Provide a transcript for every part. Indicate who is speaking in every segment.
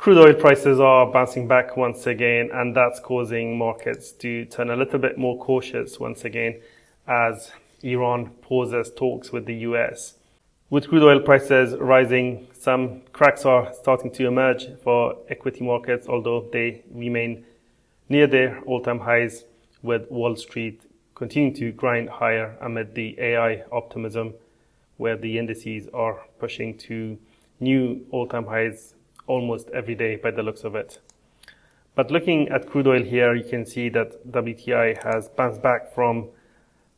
Speaker 1: Crude oil prices are bouncing back once again, and that's causing markets to turn a little bit more cautious once again as Iran pauses talks with the US. With crude oil prices rising, some cracks are starting to emerge for equity markets, although they remain near their all-time highs, with Wall Street continuing to grind higher amid the AI optimism, where the indices are pushing to new all-time highs almost every day by the looks of it. But looking at crude oil here, you can see that WTI has bounced back from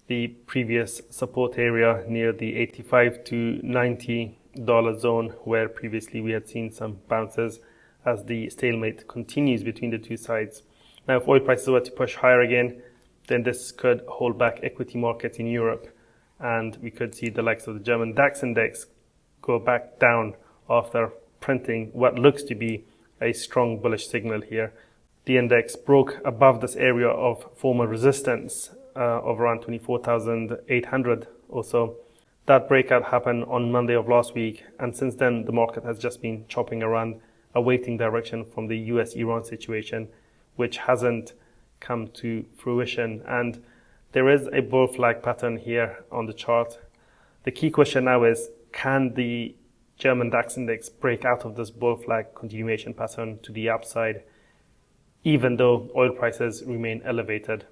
Speaker 1: the previous support area near the $85 to $90 zone, where previously we had seen some bounces as the stalemate continues between the two sides. Now, if oil prices were to push higher again, then this could hold back equity markets in Europe, and we could see the likes of the German DAX index go back down after printing what looks to be a strong bullish signal here. The index broke above this area of former resistance of around 24,800 or so. That breakout happened on Monday of last week, and since then the market has just been chopping around, awaiting direction from the US-Iran situation, which hasn't come to fruition. And there is a bull flag pattern here on the chart. The key question now is, can the German DAX index break out of this bull flag continuation pattern to the upside, even though oil prices remain elevated?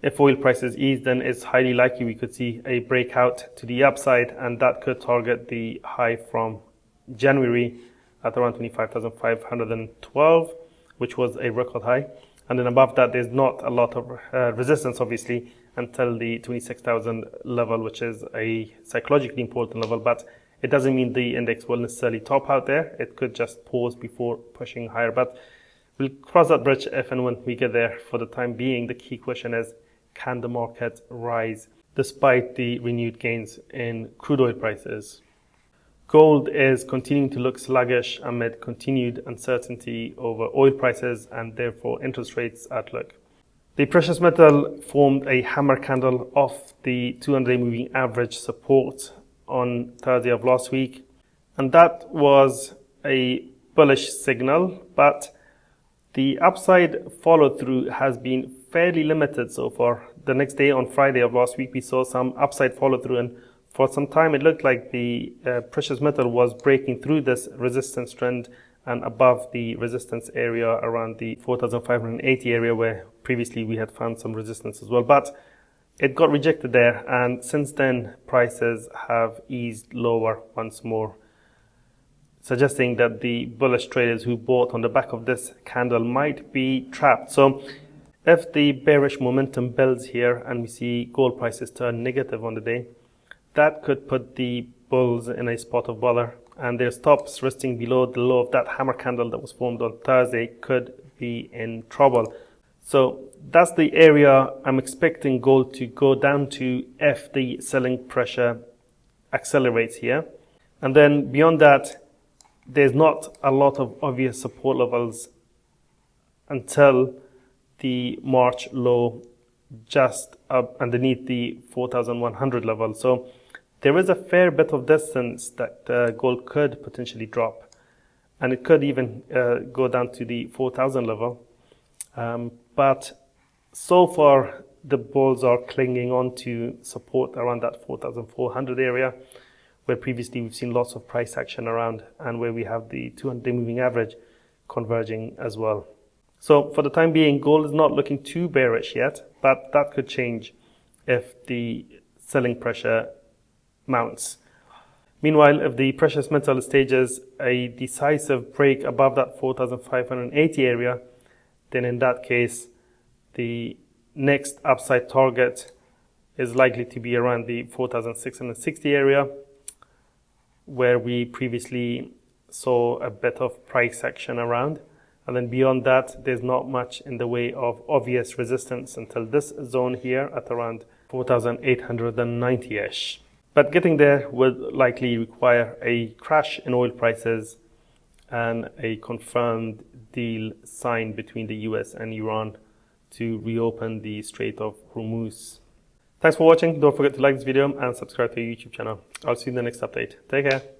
Speaker 1: If oil prices ease, then it's highly likely we could see a breakout to the upside, and that could target the high from January at around 25,512, which was a record high. And then above that, there's not a lot of resistance, obviously, until the 26,000 level, which is a psychologically important level, but it doesn't mean the index will necessarily top out there. It could just pause before pushing higher, but we'll cross that bridge if and when we get there. For the time being, the key question is, can the market rise despite the renewed gains in crude oil prices? Gold is continuing to look sluggish amid continued uncertainty over oil prices and therefore interest rates outlook. The precious metal formed a hammer candle off the 200-day moving average support on Thursday of last week, and that was a bullish signal, but the upside follow-through has been fairly limited so far. The next day, on Friday of last week, we saw some upside follow-through, and for some time it looked like the precious metal was breaking through this resistance trend and above the resistance area around the 4,580 area, where previously we had found some resistance as well. But it got rejected there, and since then prices have eased lower once more, suggesting that the bullish traders who bought on the back of this candle might be trapped. So if the bearish momentum builds here and we see gold prices turn negative on the day, that could put the bulls in a spot of bother, and their stops resting below the low of that hammer candle that was formed on Thursday could be in trouble. So that's the area I'm expecting gold to go down to if the selling pressure accelerates here. And then beyond that, there's not a lot of obvious support levels until the March low just up underneath the 4,100 level. So there is a fair bit of distance that gold could potentially drop, and it could even go down to the 4,000 level. But so far, the bulls are clinging on to support around that 4,400 area, where previously we've seen lots of price action around, and where we have the 200-day moving average converging as well. So for the time being, gold is not looking too bearish yet, but that could change if the selling pressure mounts. Meanwhile, if the precious metal stages a decisive break above that 4,580 area, then in that case, the next upside target is likely to be around the 4,660 area, where we previously saw a bit of price action around. And then beyond that, there's not much in the way of obvious resistance until this zone here at around 4,890-ish. But getting there would likely require a crash in oil prices and a confirmed deal signed between the US and Iran to reopen the Strait of Hormuz. Thanks for watching. Don't forget to like this video and subscribe to our YouTube channel. I'll see you in the next update. Take care.